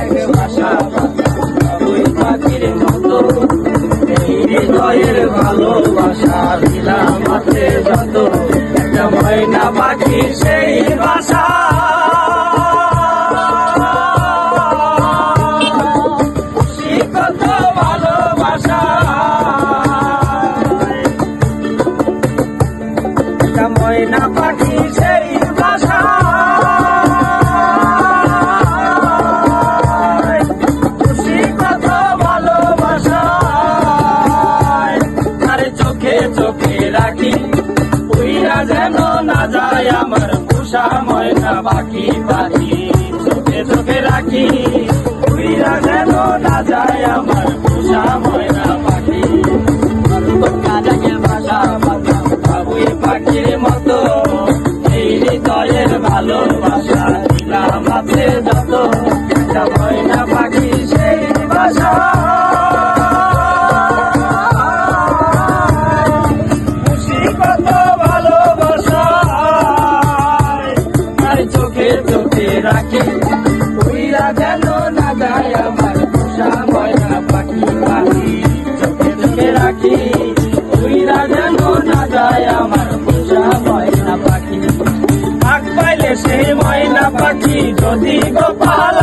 এক বাসা ওই পাখির মতো এই হৃদয়ের ভালোবাসা দিলাম হাতে যত একটা ময়না পাখি সেই বাসা কত ভালোবাসা একটা ময়না পাখি সেই বাসা খুশি কত ভালোবাসা আরে চোখে চোখে রাখি উইরা যেন না যায় আমার পোষা ময়না পাখি পাখি চোখে চোখে রাখি উইরা যেন না যায় আমার পোষা ময়না পাখি ভাষা বাবুই পাখির মতো এই হৃদয়ের ভালোবাসা দিলাম হাতে যত একটা ময়না পাখি সেই বাসা খুশি কত ভালোবাসা আর চোখে চোখে রাখি উইরা যেন না যায় আমার পোষা ময়না পাখি পাখি চোখে চোখে রাখি উইরা যেন না যায় আমার পোষা ময়না পাখি আগ পাইলে সেই ময়না পাখি যদি গোপাল